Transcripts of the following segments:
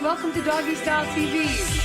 welcome to Doggy Style TV.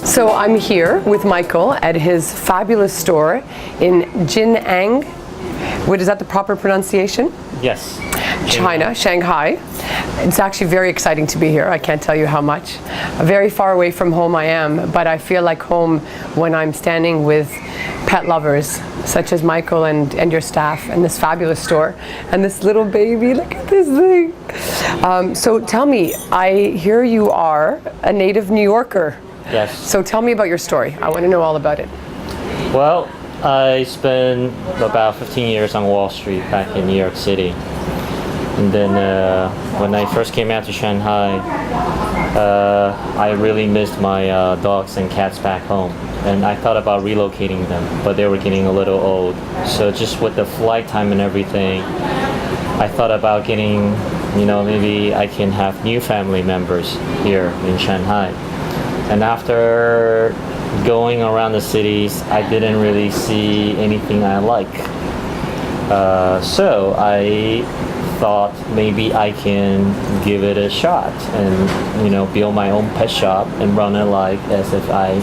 So I'm here with Michael at his fabulous store in Jin'an. What is that, the proper pronunciation? Yes. China, Shanghai. It's actually very exciting to be here. I can't tell you how much. Very far away from home I am, but I feel like home when I'm standing with pet lovers such as Michael and your staff and this fabulous store and this little baby. Look at this thing. So tell me, I hear you are a native New Yorker. Yes. So tell me about your story. I want to know all about it. Well, I spent about 15 years on Wall Street back in New York City. And then when I first came out to Shanghai, I really missed my dogs and cats back home. And I thought about relocating them, but they were getting a little old. So just with the flight time and everything, I thought about getting, maybe I can have new family members here in Shanghai. And after going around the cities, I didn't really see anything I like. So I thought maybe I can give it a shot and, build my own pet shop and run it like as if I,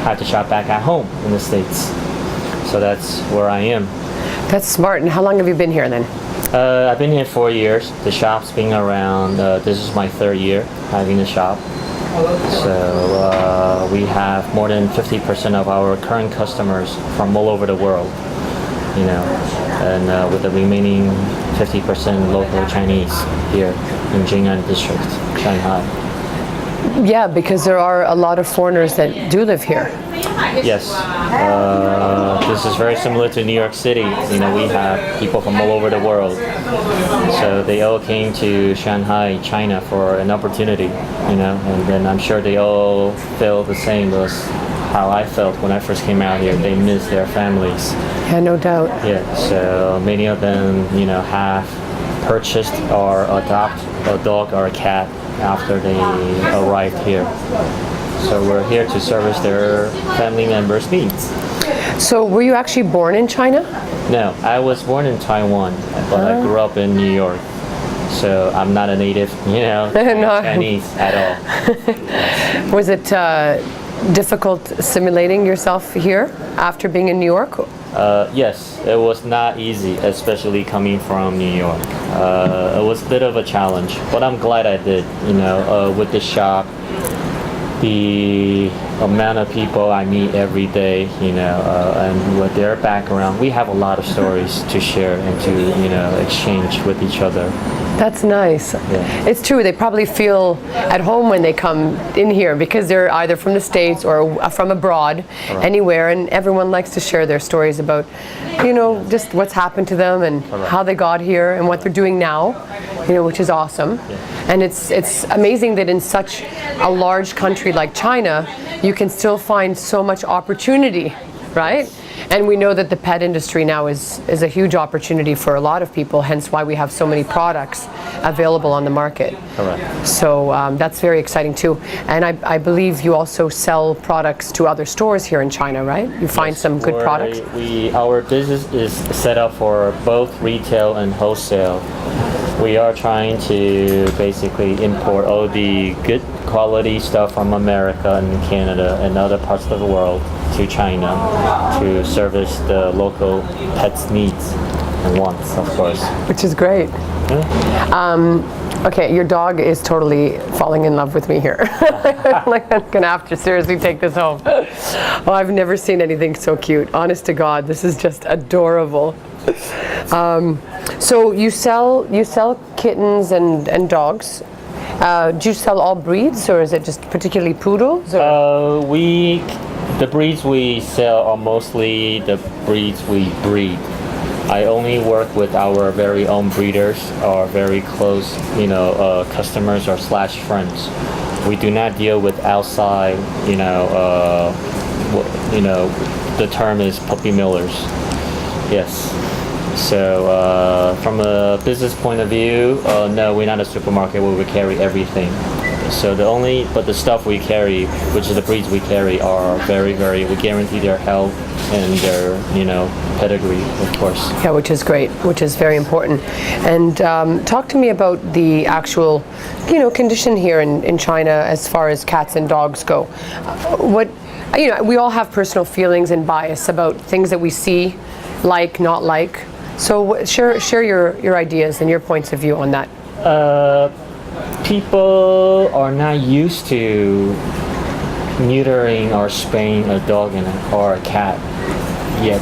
had to shop back at home in the States. So that's where I am. That's smart. And how long have you been here then? I've been here 4 years. The shop's been around, this is my 3rd year having the shop. So we have more than 50% of our current customers from all over the world, and with the remaining 50% local Chinese here in Jing'an district, Shanghai. Yeah, because there are a lot of foreigners that do live here. Yes, this is very similar to New York City. We have people from all over the world. So they all came to Shanghai, China for an opportunity, and then I'm sure they all feel the same as how I felt when I first came out here. They miss their families. Yeah, no doubt. Yeah, so many of them, have purchased or adopt a dog or a cat after they arrived here. So we're here to service their family members' needs. So were you actually born in China? No, I was born in Taiwan, but I grew up in New York. So I'm not a native, Chinese at all. Was it difficult assimilating yourself here after being in New York? Yes, it was not easy, especially coming from New York. It was a bit of a challenge, but I'm glad I did, with the shop. The amount of people I meet every day, and with their background, we have a lot of stories to share and to, exchange with each other. That's nice. Yeah. It's true, they probably feel at home when they come in here because they're either from the States or from abroad, anywhere, and everyone likes to share their stories about, just what's happened to them and how they got here and what they're doing now, which is awesome. Yeah. And it's amazing that in such a large country like China, you can still find so much opportunity, right? And we know that the pet industry now is a huge opportunity for a lot of people, hence why we have so many products available on the market. Correct. So that's very exciting too. And I believe you also sell products to other stores here in China, right? You find some good products? Our business is set up for both retail and wholesale. We are trying to basically import all the good quality stuff from America and Canada and other parts of the world to China to service the local pets' needs and wants, of course. Which is great. Yeah. Okay, your dog is totally falling in love with me here. Like, I'm gonna have to seriously take this home. Oh, I've never seen anything so cute. Honest to God, this is just adorable. So you sell kittens and dogs. Do you sell all breeds, or is it just particularly poodles? Or? The breeds we sell are mostly the breeds we breed. I only work with our very own breeders, or very close, customers or / friends. We do not deal with outside, the term is puppy millers. Yes. So from a business point of view, no, we're not a supermarket where we carry everything. So the stuff we carry, which is the breeds we carry, are very, we guarantee their health and their, pedigree, of course. Yeah, which is great, which is very important. And talk to me about the actual, condition here in China as far as cats and dogs go. We all have personal feelings and bias about things that we see, not like. So share your ideas and your points of view on that. People are not used to neutering or spaying a dog or a cat yet.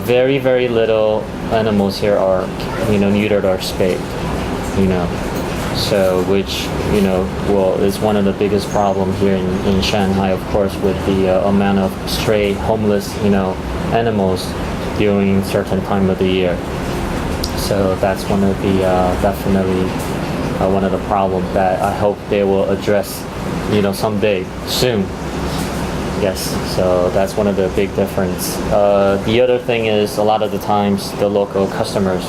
Very, very little animals here are neutered or spayed. So which is one of the biggest problems here in Shanghai, of course, with the amount of stray homeless animals during certain time of the year. So that's one of the definitely one of the problems that I hope they will address, someday soon. Yes, so that's one of the big difference. The other thing is a lot of the times the local customers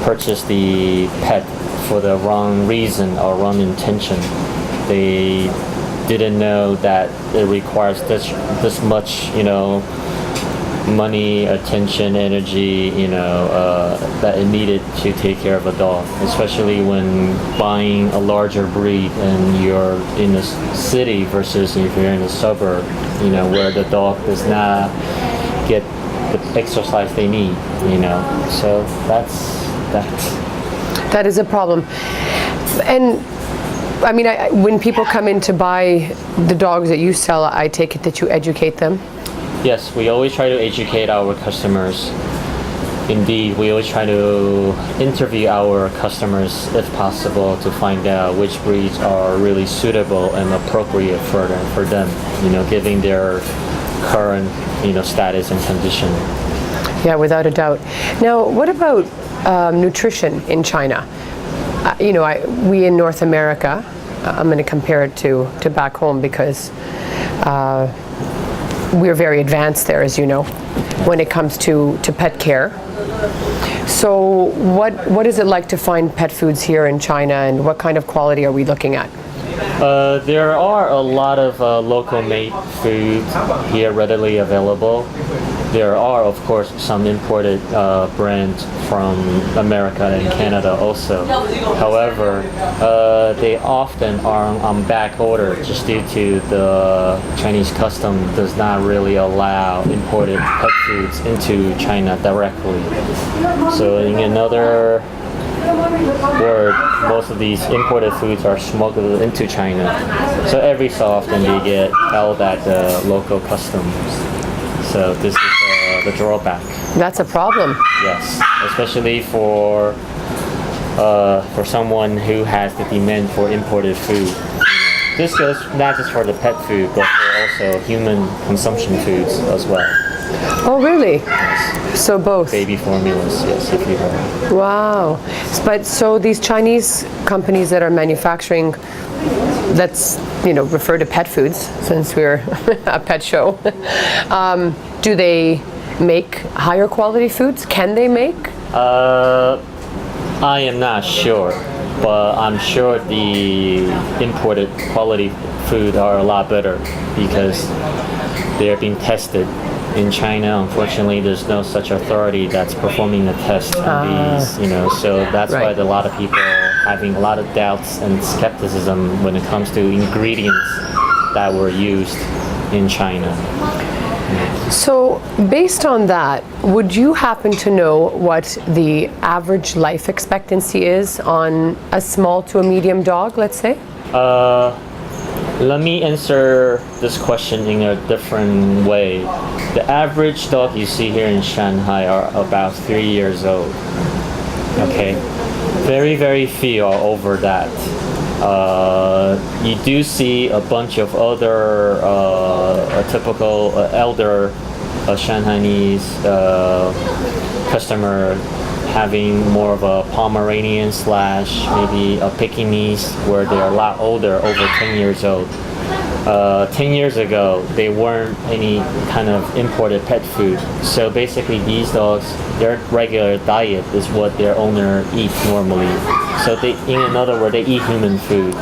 purchase the pet for the wrong reason or wrong intention. They didn't know that it requires this much, money, attention, energy, that it needed to take care of a dog, especially when buying a larger breed and you're in a city versus if you're in a suburb, where the dog does not get the exercise they need, So that's that. That is a problem. And I mean, when people come in to buy the dogs that you sell, I take it that you educate them? Yes, we always try to educate our customers. Indeed, we always try to interview our customers if possible to find out which breeds are really suitable and appropriate for them, given their current, status and condition. Yeah, without a doubt. Now, what about nutrition in China? We in North America, I'm going to compare it to back home because we're very advanced there, as you know, when it comes to pet care. So what is it like to find pet foods here in China, and what kind of quality are we looking at? There are a lot of local made foods here readily available. There are, of course, some imported brands from America and Canada also. However, they often are on back order just due to the Chinese custom does not really allow imported pet foods into China directly. So in another word, most of these imported foods are smuggled into China. So every so often they get held at the local customs. So this is the drawback. That's a problem. Yes, especially for someone who has the demand for imported food. This goes not just for the pet food, but for also human consumption foods as well. Oh, really? Yes. So both? Baby formulas, yes, if you heard. Wow. But so these Chinese companies that are manufacturing, let's refer to pet foods since we're a pet show, do they make higher quality foods? Can they make? I am not sure, but I'm sure the imported quality food are a lot better because they're being tested. In China, unfortunately, there's no such authority that's performing the test on these, so that's why a lot of people are having a lot of doubts and skepticism when it comes to ingredients that were used in China. So, based on that, would you happen to know what the average life expectancy is on a small to a medium dog, let's say? Let me answer this question in a different way. The average dog you see here in Shanghai are about 3 years old. Okay, very, very few are over that. You do see a bunch of other typical elder Shanghainese customer having more of a Pomeranian / maybe a Pekingese, where they're a lot older, over 10 years old. 10 years ago, they weren't any kind of imported pet food. So basically these dogs, their regular diet is what their owner eats normally. So they, in another word, they eat human food.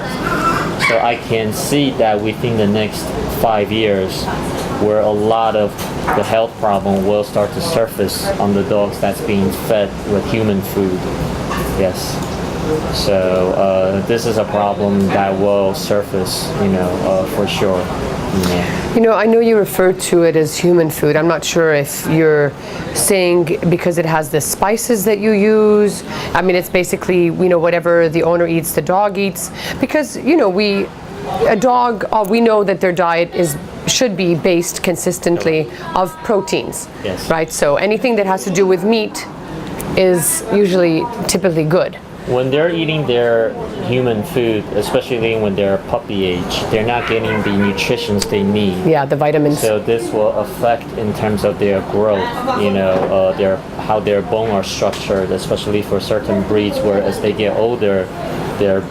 So I can see that within the next 5 years, where a lot of the health problem will start to surface on the dogs that's being fed with human food. Yes. So this is a problem that will surface, for sure. I know you refer to it as human food. I'm not sure if you're saying because it has the spices that you use. I mean, it's basically, whatever the owner eats, the dog eats. Because, we know that their diet should be based consistently of proteins. Yes. Right? So anything that has to do with meat is usually typically good. When they're eating their human food, especially when they're puppy age, they're not getting the nutrition they need. Yeah, the vitamins. So this will affect in terms of their growth, how their bone are structured, especially for certain breeds where as they get older, their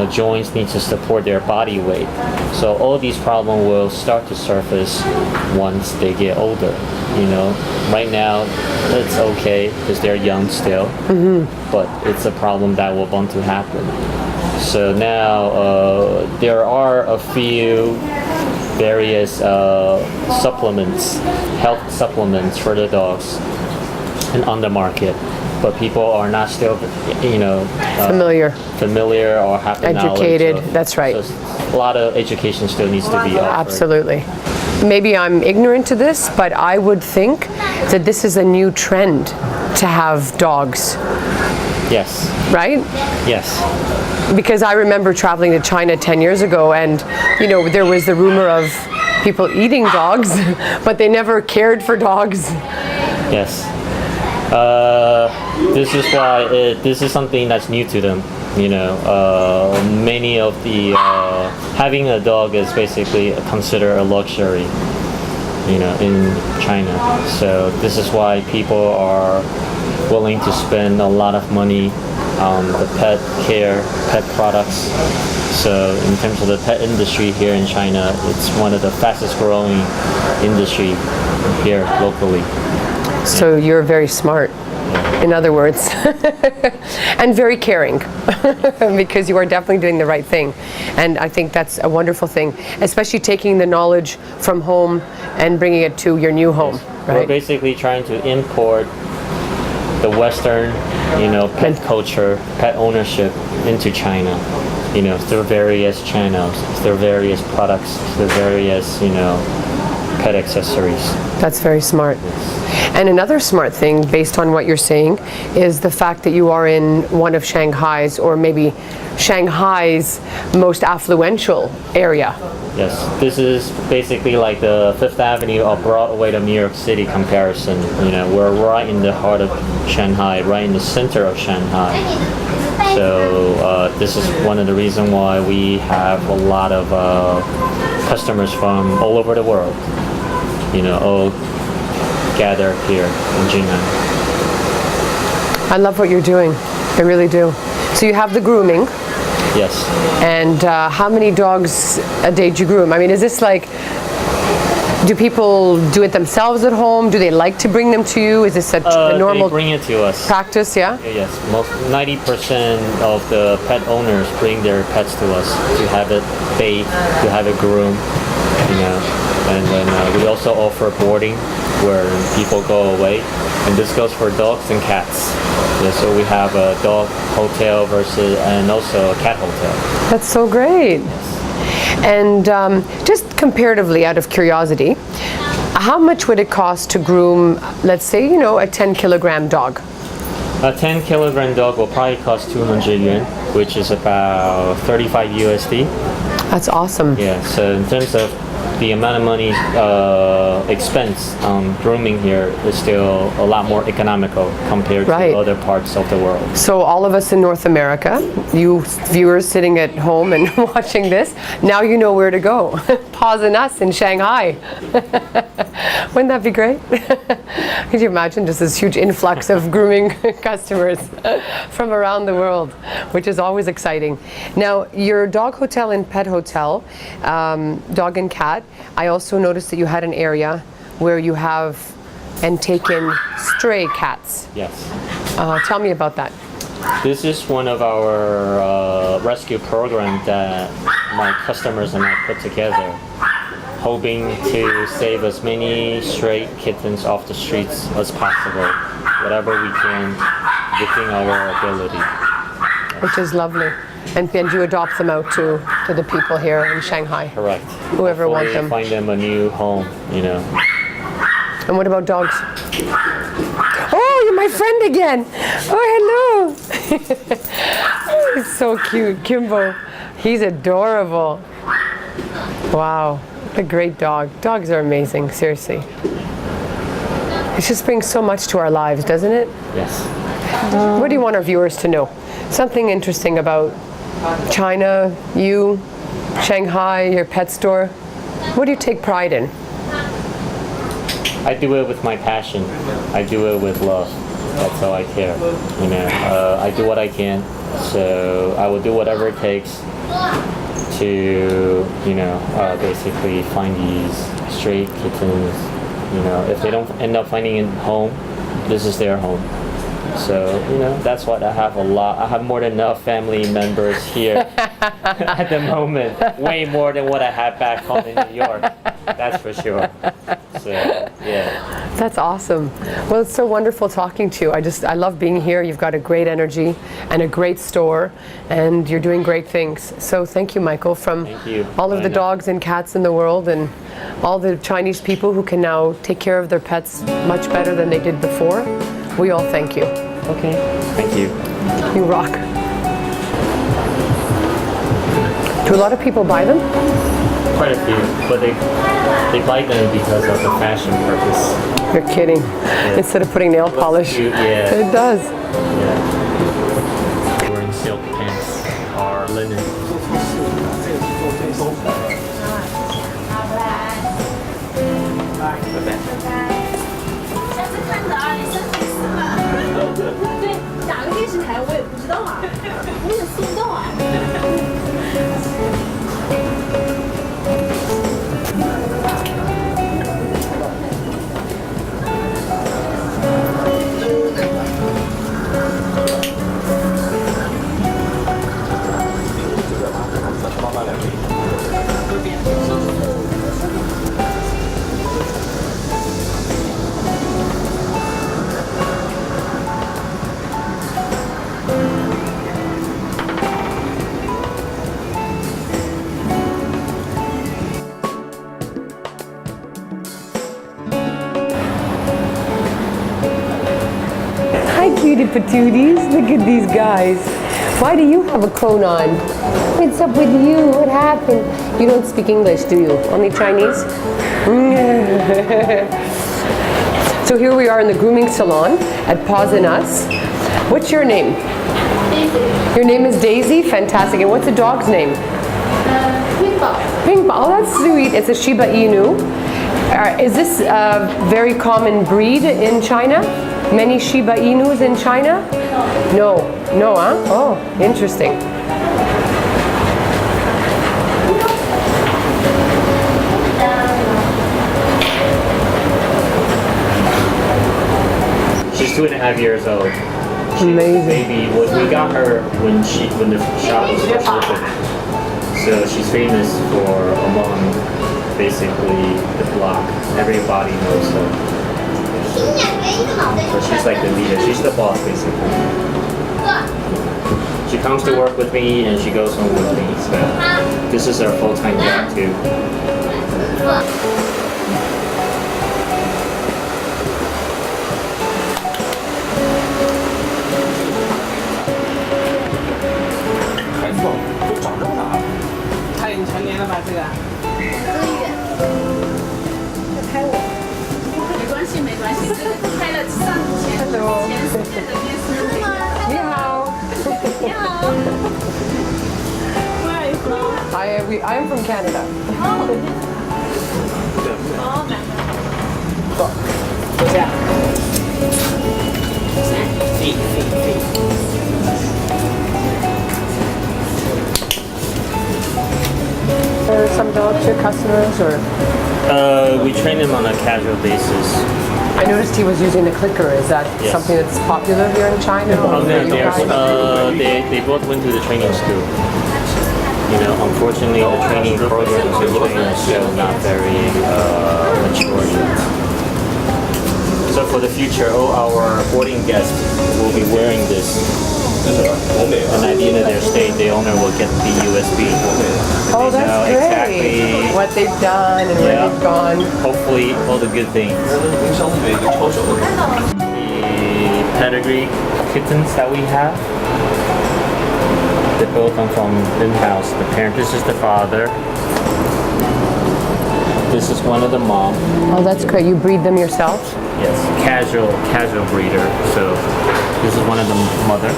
joints need to support their body weight. So all these problems will start to surface once they get older. Right now it's okay because they're young still, but it's a problem that will bound to happen. So now there are a few various supplements, health supplements for the dogs and on the market. But people are not still, familiar or have the educated. Knowledge of, that's right. So a lot of education still needs to be offered. Absolutely. Maybe I'm ignorant to this, but I would think that this is a new trend to have dogs. Yes. Right? Yes. Because I remember traveling to China 10 years ago, and there was the rumor of people eating dogs, but they never cared for dogs. Yes. This is why this is something that's new to them. Many of the having a dog is basically considered a luxury, in China. So this is why people are willing to spend a lot of money on the pet care, pet products. So in terms of the pet industry here in China, it's one of the fastest growing industry here locally. So you're very smart, in other words, and very caring, because you are definitely doing the right thing. And I think that's a wonderful thing, especially taking the knowledge from home and bringing it to your new home. Right? We're basically trying to import the Western, pet culture, pet ownership into China, through various channels, through various products, through various, pet accessories. That's very smart. And another smart thing, based on what you're saying, is the fact that you are in one of Shanghai's, or maybe Shanghai's most affluential area. Yes, this is basically like the Fifth Avenue or Broadway to New York City comparison. We're right in the heart of Shanghai, right in the center of Shanghai. So this is one of the reasons why we have a lot of customers from all over the world, all gather here in Jing'an. I love what you're doing. I really do. So you have the grooming. Yes. And how many dogs a day do you groom? I mean, is this like, do people do it themselves at home? Do they like to bring them to you? Is this a normal they bring it to us. Practice, yeah? Yes. 90% of the pet owners bring their pets to us to have it bathed, to have it groomed, And then we also offer boarding where people go away, and this goes for dogs and cats. Yeah, so we have a dog hotel and also a cat hotel. That's so great. And just comparatively, out of curiosity, How much would it cost to groom, let's say, you know, a 10-kilogram dog? A 10-kilogram dog will probably cost 200 yuan, which is about 35 USD. That's awesome. Yeah, so in terms of the amount of money expense on grooming here is still a lot more economical compared Right. to other parts of the world. So all of us in North America, you viewers sitting at home and watching this, now you know where to go. PAWS and Us in Shanghai. Wouldn't that be great? Could you imagine just this huge influx of grooming customers from around the world, which is always exciting. Now, your dog hotel and pet hotel, dog and cat, I also noticed that you had an area where you have and taken stray cats. Yes. Tell me about that. This is one of our rescue programs that my customers and I put together, hoping to save as many stray kittens off the streets as possible, whatever we can within our ability. Which is lovely. And you adopt them out to the people here in Shanghai. Correct. Whoever wants them. Find them a new home, you know. And what about dogs? Oh, you're my friend again. Oh, hello. He's so cute, Kimbo. He's adorable. Wow, what a great dog. Dogs are amazing, seriously. It just brings so much to our lives, doesn't it? Yes. What do you want our viewers to know? Something interesting about China, you, Shanghai, your pet store. What do you take pride in? I do it with my passion. I do it with love. That's all I care. You know, I do what I can. So I will do whatever it takes to, you know, basically find these stray kittens. You know, if they don't end up finding a home, this is their home. So, you know, that's what I have a lot. I have more than enough family members here at the moment. Way more than what I had back home in New York. That's for sure. So, yeah. That's awesome. Well, it's so wonderful talking to you. I love being here. You've got a great energy and a great store, and you're doing great things. So thank you, Michael, from all of the dogs and cats in the world and all the Chinese people who can now take care of their pets much better than they did before. We all thank you. Okay. Thank you. You rock. Do a lot of people buy them? Quite a few, but they buy them because of the fashion purpose. You're kidding. Yeah. Instead of putting nail polish. Cute, yeah. It does. Yeah. Wearing silk pants or linen. Cutie patooties, look at these guys. Why do you have a cone on? What's up with you? What happened? You don't speak English, do you? Only Chinese? So here we are in the grooming salon at PAWS and Us. What's your name? Daisy. Your name is Daisy? Fantastic. And what's the dog's name? Pingpong. Pingpong. Oh, that's sweet. It's a Shiba Inu. Is this a very common breed in China? Many Shiba Inus in China? No. No, huh? Oh, interesting. She's 2.5 years old. Amazing. Maybe we got her when the shop was first open. So she's famous for among basically the block. Everybody knows her. So she's like the leader. She's the boss basically. She comes to work with me and she goes home with me. So this is her full-time job too. Ni hao. Where are you from? I am from Canada. Are some dogs your customers, or We train them on a casual basis. I noticed he was using the clicker. Is that Yes. something that's popular here in China? Or where you guys? They both went to the training school. You know, unfortunately, the training programs in China are still not very mature yet. So for the future, all our boarding guests will be wearing this. And at the end of their stay, the owner will get the USB. Oh, They know that's great. exactly, What they've done and where Yeah. they've gone. hopefully, all the good things. The pedigree kittens that we have, they both come from in-house. The parent, this is the father. This is one of the mom. Oh, that's great. You breed them yourself? Yes, casual breeder. So this is one of the mother.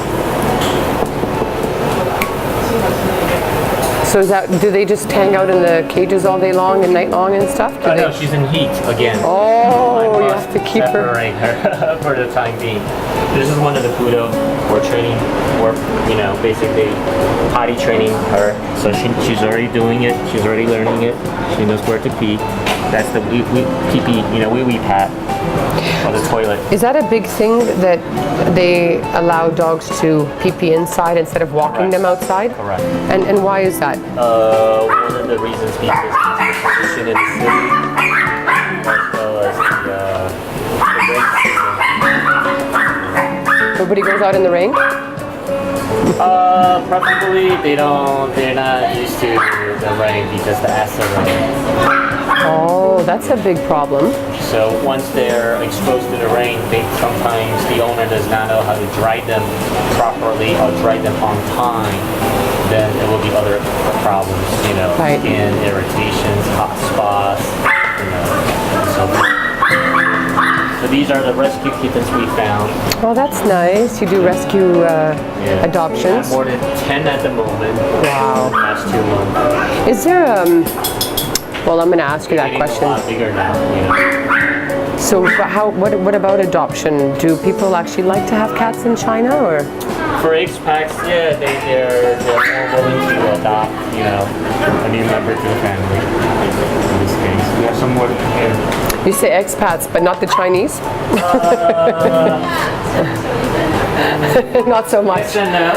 So is that, do they just hang out in the cages all day long and night long and stuff? Do No, they- she's in heat again. Oh, you Must have to keep her. separate her for the time being. This is one of the poodle. We're training. We're basically potty training her. So she's already doing it. She's already learning it. She knows where to pee. That's the wee pee. Wee pad on the toilet. Is that a big thing that they allow dogs to pee inside instead of walking Correct. them outside? Correct. And why is that? One of the reasons because the position in the city, as well as the rain. Nobody goes out in the rain? Probably they're not used to the rain because the acid rain. Oh, that's a big problem. So once they're exposed to the rain, sometimes the owner does not know how to dry them properly or dry them on time. Then there will be other problems, Right. skin irritations, hot spots, So these are the rescue kittens we found. Oh, that's nice. You do rescue Yeah. We have adoptions. more than 10 at the moment. Wow. In the last 2 months. Is there well, I'm going to ask you that Getting a question. lot bigger now. So what about adoption? Do people actually like to have cats in China, or? For expats, yeah, they're more willing to adopt, a new member to the family. In this case, we have some more here. You say expats, but not the Chinese? Not so much. Yes and no.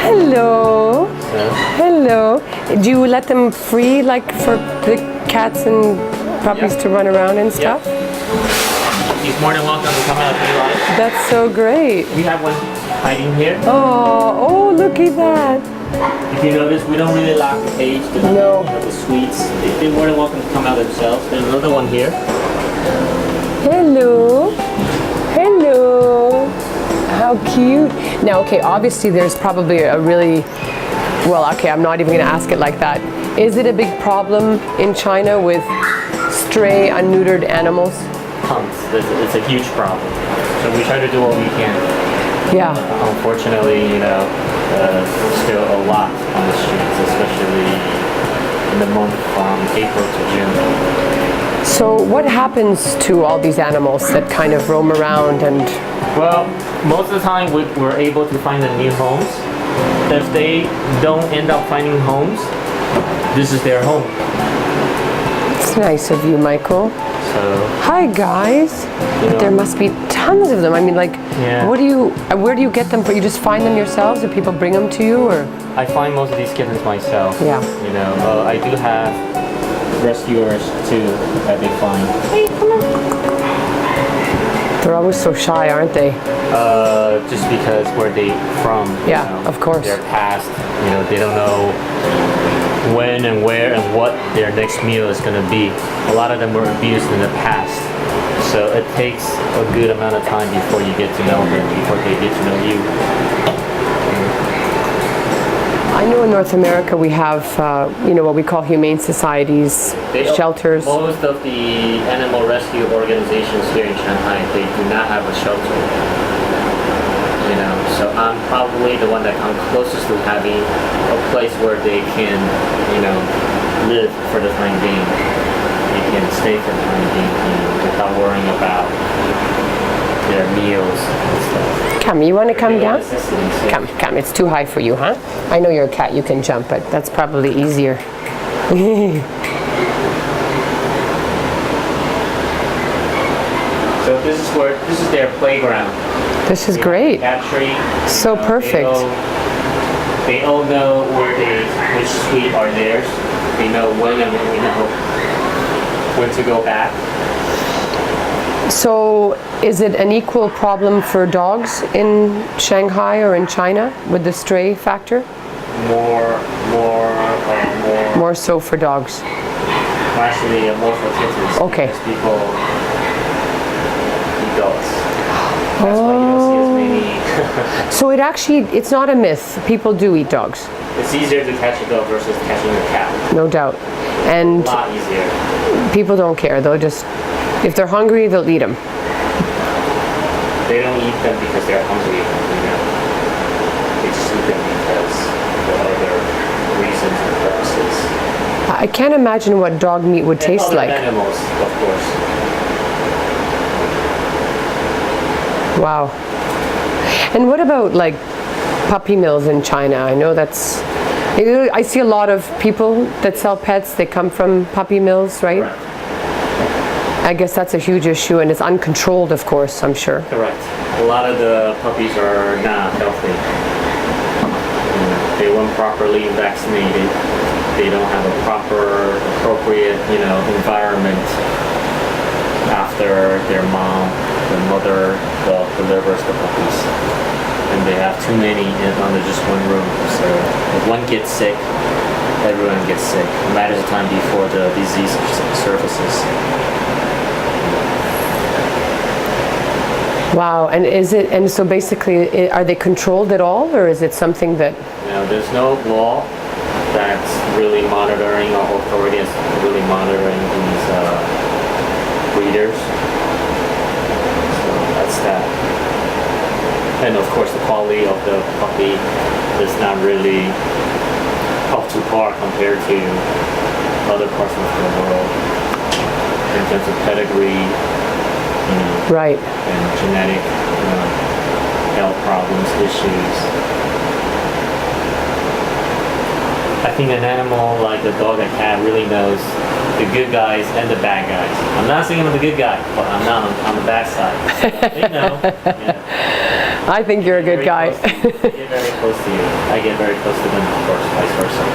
Hello. So, Hello. Do you let them free, like for the cats and puppies Yep. to run around and stuff? he's more than welcome to come out if you like. That's so great. We have one hiding here. Oh, look at that. If you notice, we don't really lock the cage. No. The sweets, they're more than welcome to come out themselves. There's another one here. Hello. Hello. How cute. Now, okay, obviously there's probably a really, well, okay, I'm not even going to ask it like that. Is it a big problem in China with stray, unneutered animals? Tons. It's a huge problem. So we try to do what we can. Yeah. Unfortunately, still a lot on the streets, especially in the month from April to June. So what happens to all these animals that kind of roam around and... Well, most of the time we're able to find them new homes. If they don't end up finding homes, this is their home. It's nice of you, Michael. So, Hi, guys. But there must be tons of them. I mean, like, Yeah. where do you get them? You just find them yourselves, or people bring them to you, or? I find most of these kittens myself. Yeah. I do have rescuers too that they find. Hey, come on. They're always so shy, aren't they? Just because where they from. Yeah, of course. Their past. They don't know when and where and what their next meal is going to be. A lot of them were abused in the past. So it takes a good amount of time before you get to know them, before they get to know you. I know in North America we have, what we call humane societies, shelters. Most of the animal rescue organizations here in Shanghai, they do not have a shelter. you know. So I'm probably the one that comes closest to having a place where they can, you know, live for the time being. They can stay for the time being, you know, without worrying about their meals and stuff. Come, you want to come down? Necessities, yeah. Come, it's too high for you, huh? I know you're a cat, you can jump, but that's probably easier. So this is their playground. This is They have great. a cat tree. So You know, perfect. They all know which suite are theirs. They know when and when to go back. So is it an equal problem for dogs in Shanghai or in China with the stray factor? More. More so for dogs. Actually, more for kittens. Okay. Because people eat dogs. That's why you don't see as many. So it's not a myth. People do eat dogs, It's easier to catch a dog versus catching a cat. no doubt. And A lot easier. people don't care. They'll just, if they're hungry, they'll eat them. They don't eat them because they're hungry, you know. They just eat them because of other reasons and purposes. I can't imagine what dog meat would And taste other like. animals, of course. Wow. And what about like puppy mills in China? I know I see a lot of people that sell pets, they come from puppy mills, right? Correct. I guess that's a huge issue, and it's uncontrolled, of course, I'm sure. Correct. A lot of the puppies are not healthy. They weren't properly vaccinated. They don't have a proper, appropriate, you know, environment after their mother delivers the puppies. And they have too many under just one room. So if one gets sick, everyone gets sick. It matters the time before the disease surfaces. Wow, and so basically, are they controlled at all, or is it something that, You know, there's no law that's really monitoring, or authority is really monitoring these breeders. So that's that. And of course, the quality of the puppy is not really up to par compared to other parts of the world in terms of pedigree, you know, right? and genetic, you know, health problems, issues. I think an animal like a dog and cat really knows the good guys and the bad guys. I'm not saying I'm the good guy, but I'm not on the bad side. So they know. Yeah. I think you're a good guy. They get very close to you. I get very close to them, of course, vice versa.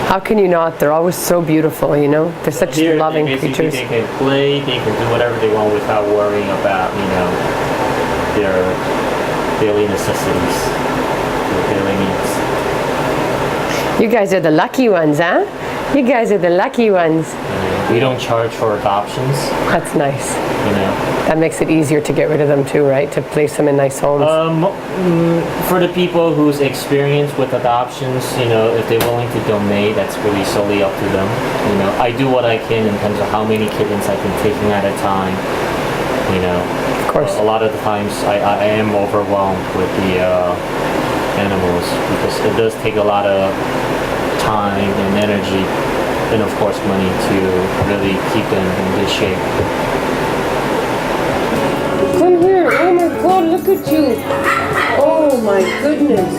How can you not? They're always so beautiful, you know? They're such loving creatures. They can play, they can do whatever they want without worrying about, you know, their daily necessities, their daily needs. You guys are the lucky ones, huh? You guys are the lucky ones. We don't charge for adoptions, That's nice. you know. That makes it easier to get rid of them too, right? To place them in nice homes. For the people who's experienced with adoptions, you know, if they're willing to donate, that's really solely up to them. You know, I do what I can in terms of how many kittens I can take in at a time. You know, Of course. a lot of the times I am overwhelmed with the animals because it does take a lot of time and energy and of course money to really keep them in good shape. Come here. Oh my God, look at you. Oh my goodness.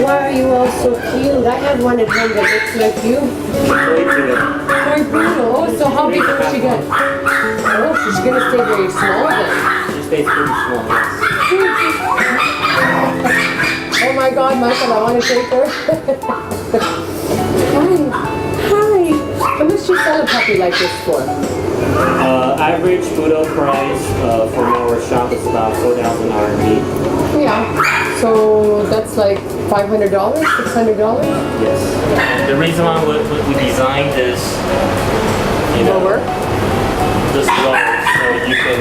Why are you all so cute? I have one at home that looks like you. Very beautiful. Oh, so how big will she get? Oh, she's going to stay very small then. She stays pretty small, yes. Oh my God, Michael, I want to take her. Hi. How much do you sell a puppy like this for? Average Budo price for our shop is about 4,000 RMB. Yeah. So that's like $500, $600? Yes. The reason why we designed this, you know, Lower? this lower, so you can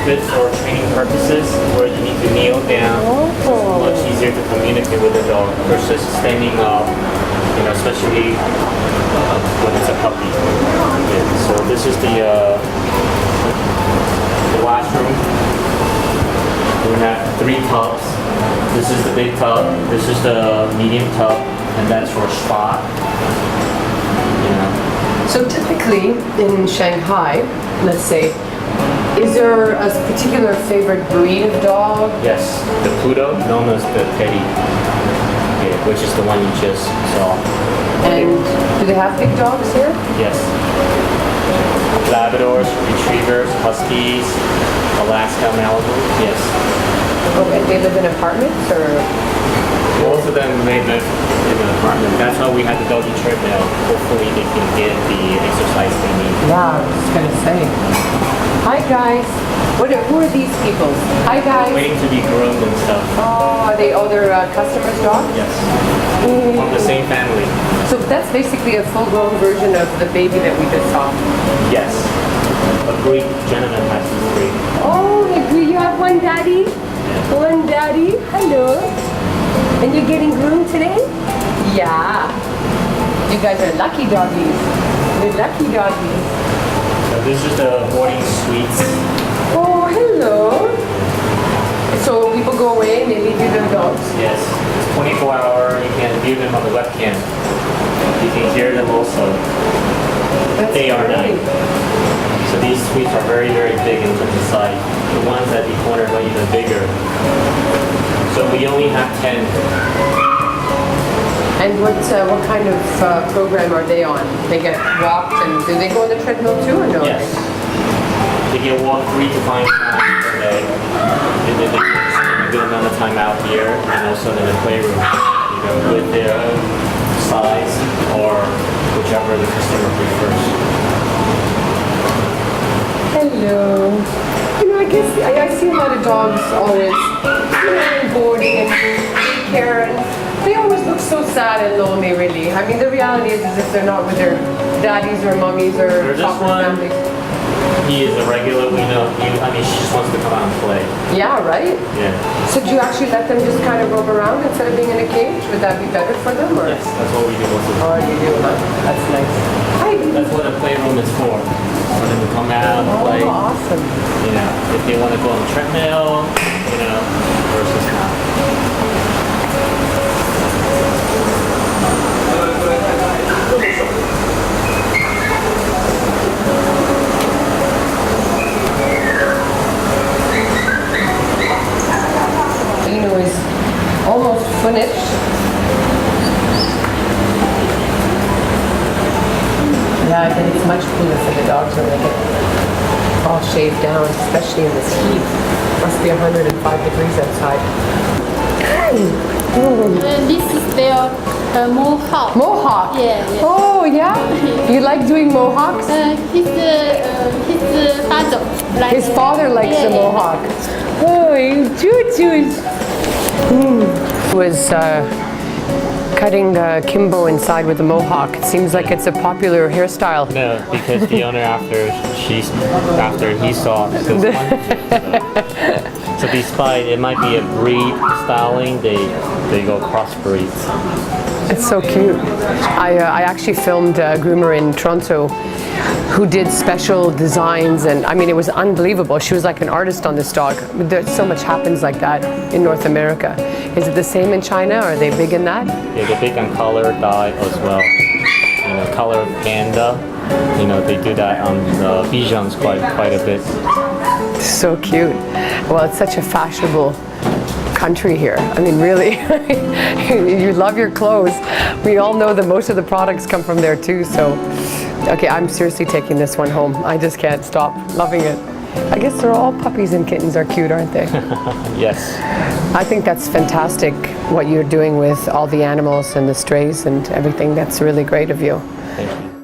fit for training purposes where you need to kneel down. Oh. Much easier to communicate with the dog versus standing up, you know, especially when it's a puppy. Yeah, so this is the washroom. This is the big tub. This is the medium tub, and that's for spot. So typically in Shanghai, let's say, is there a particular favorite breed of dog? Yes, the poodle, known as the teddy, which is the one you just saw. And do they have big dogs here? Yes. Labradors, retrievers, huskies, Alaska Malamute. Yes. Okay, they live in apartments or? Most of them may live in an apartment. That's why we had the doggy treadmill. Hopefully they can get the exercise they need. Yeah, I was gonna say. Hi guys. Who are these people? Hi guys. Waiting to be groomed and stuff. Oh, they're customers' dogs? Yes. From the same family. So that's basically a full-grown version of the baby that we just saw. Yes. A Greek gentleman has these three. Oh, you have one daddy? One daddy. Hello. And you're getting groomed today? Yeah. You guys are lucky doggies. You're lucky doggies. So this is the boarding suites. Oh, hello. So people go away and they leave you their dogs? Yes. It's 24 hour. You can view them on the webcam. You can hear them also. That's Day or great. night. So these suites are very, very big in terms of size. The ones at the corner are even bigger. So we only have 10. And what kind of program are they on? They get walked and do they go on the treadmill too or no? Yes. They get walked 3 to 5 times per day. And then they spend a good amount of time out here and also in the playroom, with their size or whichever the customer prefers. Hello. I guess I see a lot of dogs always, in boarding and daycare, and they always look so sad and lonely, really. I mean, the reality is if they're not with their daddies or mummies or There's this proper one. families. He is a regular. We know. She just wants to come out and play. Yeah, right? Yeah. So do you actually let them just kind of roam around instead of being in a cage? Would that be better for them? Or? Yes, that's what we do most of the Oh, time. you do, huh? That's nice. Hi. That's what a playroom is for them to come out and play. Oh, awesome. If they want to go on the treadmill, versus not. Is almost finished. Yeah, I think it's much cooler for the dogs when they get all shaved down, especially in this heat. Must be 105 degrees outside. This is their mohawk. Mohawk? Yeah. Oh, yeah? You like doing mohawks? His father. His father likes the mohawk. Oh, you choo-choos. Was cutting Kimbo inside with the mohawk. It seems like it's a popular hairstyle. No, because the owner after he saw this one. So despite it might be a breed styling, they go cross breeds. It's so cute. I actually filmed a groomer in Toronto who did special designs, and I mean it was unbelievable. She was like an artist on this dog. There's so much happens like that in North America. Is it the same in China? Are they big in that? Yeah, they're big on color, dye as well. Color panda. They do that on Bichons quite a bit. So cute. Well, it's such a fashionable country here. I mean, really, you love your clothes. We all know that most of the products come from there too. So, okay, I'm seriously taking this one home. I just can't stop loving it. I guess they're all puppies and kittens are cute, aren't they? Yes. I think that's fantastic what you're doing with all the animals and the strays and everything. That's really great of you. Thank you.